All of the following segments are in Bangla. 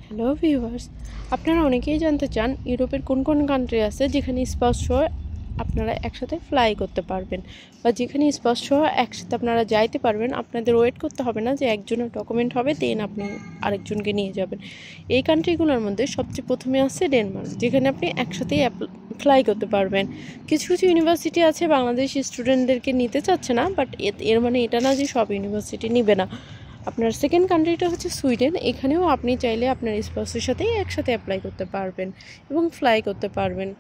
হ্যালো ভিউয়ার্স, আপনারা অনেকেই জানতে চান ইউরোপের কোন কোন কান্ট্রি আছে যেখানে স্পাউস সহ আপনারা একসাথে ফ্লাই করতে পারবেন, বা যেখানে স্পাউস সহ একসাথে আপনারা যাইতে পারবেন। আপনাদের ওয়েট করতে হবে না যে একজনের ডকুমেন্ট হবে দেন আপনি আরেকজনকে নিয়ে যাবেন। এই কান্ট্রিগুলোর মধ্যে সবচেয়ে প্রথমে আছে ডেনমার্ক, যেখানে আপনি একসাথেই ফ্লাই করতে পারবেন। কিছু কিছু ইউনিভার্সিটি আছে বাংলাদেশি স্টুডেন্টদেরকে নিতে চাচ্ছে না, বাট এর মানে এটা না যে সব ইউনিভার্সিটি নিবে না। আপনার সেকেন্ড কান্ট্রিটা হচ্ছে সুইডেন। এখানেও আপনি চাইলে আপনার স্পাউসের সাথেই একসাথে অ্যাপ্লাই করতে পারবেন এবং ফ্লাই করতে পারবেন।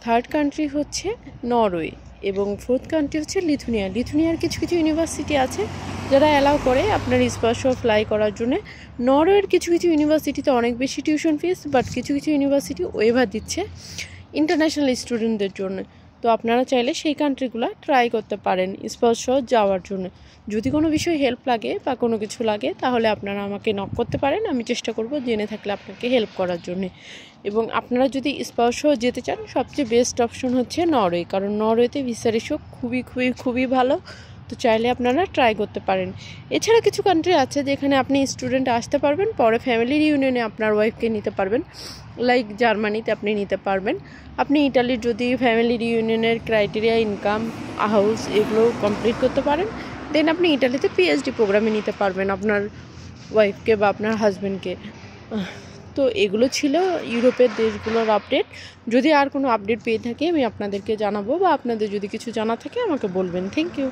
থার্ড কান্ট্রি হচ্ছে নরওয়ে এবং ফোর্থ কান্ট্রি হচ্ছে লিথুনিয়া। লিথুনিয়ার কিছু কিছু ইউনিভার্সিটি আছে যারা অ্যালাউ করে আপনার স্পাউস সহ ফ্লাই করার জন্য। নরওয়ের কিছু কিছু ইউনিভার্সিটিতে অনেক বেশি টিউশন ফিস, বাট কিছু কিছু ইউনিভার্সিটি ওয়েভার দিচ্ছে ইন্টারন্যাশনাল স্টুডেন্টদের জন্য। তো আপনারা চাইলে সেই কান্ট্রিগুলো ট্রাই করতে পারেন স্পাউস সহ যাওয়ার জন্য। যদি কোনো বিষয়ে হেল্প লাগে বা কোনো কিছু লাগে তাহলে আপনারা আমাকে নক করতে পারেন, আমি চেষ্টা করব জেনে থাকলে আপনাকে হেল্প করার জন্যে। এবং আপনারা যদি স্পাউস সহ যেতে চান সবচেয়ে বেস্ট অপশন হচ্ছে নরওয়ে, কারণ নরওয়েতে ভিসা রেশিও খুবই ভালো। তো চাইলে আপনারা ট্রাই করতে পারেন। এছাড়া কিছু কান্ট্রি আছে যেখানে আপনি স্টুডেন্ট আসতে পারবেন, পরে ফ্যামিলি রিউনিয়নে আপনার ওয়াইফকে নিতে পারবেন। লাইক জার্মানিতে আপনি নিতে পারবেন। আপনি ইটালির যদি ফ্যামিলি রিউনিয়নের ক্রাইটেরিয়া, ইনকাম, হাউস এগুলো কমপ্লিট করতে পারেন, দেন আপনি ইটালিতে পিএইচডি প্রোগ্রামে নিতে পারবেন আপনার ওয়াইফকে বা আপনার হাজব্যান্ডকে। তো এগুলো ছিল ইউরোপের দেশগুলোর আপডেট। যদি আর কোনো আপডেট পেয়ে থাকি আমি আপনাদেরকে জানাবো, বা আপনাদের যদি কিছু জানা থাকে আমাকে বলবেন। Thank you.